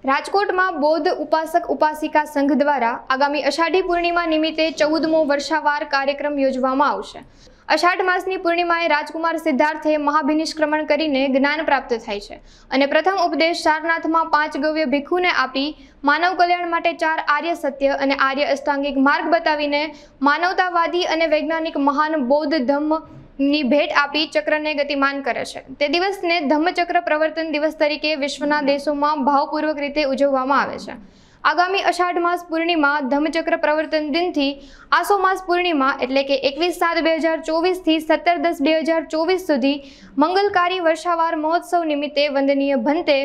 રાજકોટમાં બૌદ્ધ ઉપાસક ઉપાસિકા સંઘ દ્વારા આગામી અષાઢી પૂર્ણિમા નિમિત્તે 14મો વર્ષાવાર કાર્યક્રમ યોજવામાં આવશે। અષાઢ માસની પૂર્ણિમાએ રાજકુમાર સિદ્ધાર્થે મહાભિનિષ્ક્રમણ કરીને જ્ઞાન પ્રાપ્ત થાય છે અને પ્રથમ ઉપદેશ સારનાથમાં 5 ગવ્ય ભિક્ષુને આપી માનવ કલ્યાણ માટે 4 આર્ય સત્ય અને આર્ય અષ્ટાંગિક માર્ગ બતાવીને માનવતાવાદી અને વૈજ્ઞાનિક મહાન બૌદ્ધ ધમ્મ ની ભેટ આપી ચક્રને ગતિમાન કરે છે। તે દિવસને ધમ્મચક્ર પ્રવર્તન દિવસ તરીકે વિશ્વના દેશોમાં ભાવપૂર્વક રીતે ઉજવવામાં આવે છે। આગામી અષાઢ માસ પૂર્ણિમા ધમ્મચક્ર પ્રવર્તન દિનથી આસો માસ પૂર્ણિમા એટલે કે 21/7/2024 થી 17/10/2024 સુધી મંગલકારી વર્ષાવાર મહોત્સવ નિમિત્તે વંદનીય ભંતે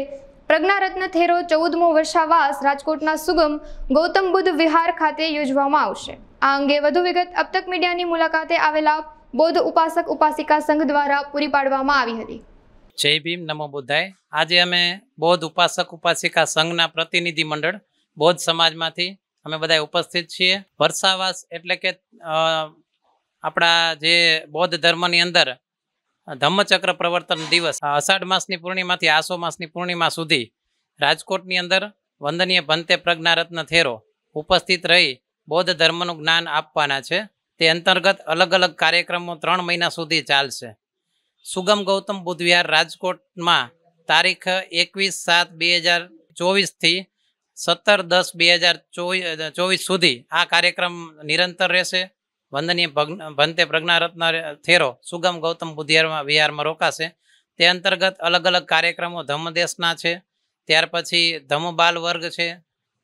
પ્રજ્ઞારત્ન થેરો 14મો વર્ષાવાસ રાજકોટના સુગમ ગૌતમ બુદ્ધ વિહાર ખાતે યોજવામાં આવશે। આ અંગે વધુ વિગત અબતક મીડિયાની મુલાકાતે આવેલા બૌદ્ધ ઉપાસક ઉપાસિકા સંઘ દ્વારા પૂરી પાડવામાં આવી હતી। જય ભીમ, નમો બુદ્ધાય। આજે અમે બૌદ્ધ ઉપાસક ઉપાસિકા સંઘના પ્રતિનિધિ મંડળ બૌદ્ધ સમાજમાંથી અમે બધા ઉપસ્થિત છીએ। વર્ષાવાસ એટલે કે આપણા જે બૌદ્ધ ધર્મની અંદર ધમ્મચક્ર પ્રવર્તન દિવસ અષાઢ માસની પૂર્ણિમાથી આસો માસની પૂર્ણિમા સુધી રાજકોટની અંદર વંદનીય ભંતે પ્રજ્ઞારત્ન થેરો ઉપસ્થિત રહી બૌદ્ધ ધર્મનું જ્ઞાન આપવાના છે। તે અંતર્ગત અલગ અલગ કાર્યક્રમો 3 મહિના સુધી ચાલશે। સુગમ ગૌતમ બુદ્ધ વિહાર રાજકોટમાં તારીખ 21/7/2024 થી 17/10/2024 સુધી આ કાર્યક્રમ નિરંતર રહેશે। વંદનીય ભંતે પ્રજ્ઞારત્ન થેરો સુગમ ગૌતમ બુદ્ધ વિહારમાં રોકાશે। તે અંતર્ગત અલગ અલગ કાર્યક્રમો ધમ્મદેશના છે, ત્યાર પછી ધમ્મબાલ વર્ગ છે।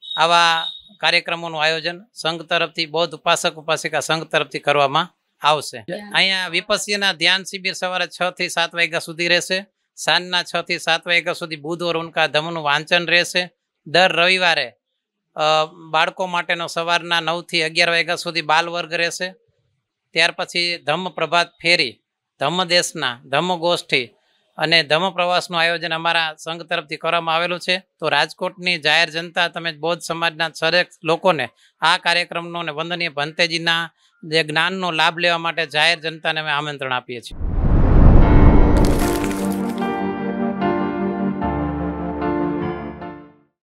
આવા કાર્યક્રમોનું આયોજન સંઘ તરફથી બૌદ્ધ ઉપાસક ઉપાસિકા સંઘ તરફથી કરવામાં આવશે। અહીંયા વિપસ્સીના ધ્યાન શિબિર સવારે 6 થી 7 વાગ્યા સુધી રહેશે। સાંજના 6 થી 7 વાગ્યા સુધી બુદ્ધ ઓર ઉનકા ધમ્મનું વાંચન રહેશે। દર રવિવારે બાળકો માટેનો સવારના 9 થી 11 વાગ્યા સુધી બાલ વર્ગ રહેશે। ત્યાર પછી ધમ્મ પ્રભાત ફેરી, ધમ્મદેશના, ધમ્મ ગોષ્ઠી અને ધમ્મ પ્રવાસનું આયોજન અમારા સંઘ તરફથી કરવામાં આવેલું છે। તો રાજકોટની જાહેર જનતા તમે બૌદ્ધ સમાજના દરેક લોકોને આ કાર્યક્રમનો અને વંદનીય ભંતેજીના જે જ્ઞાનનો લાભ લેવા માટે જાહેર જનતાને અમે આમંત્રણ આપીએ છીએ।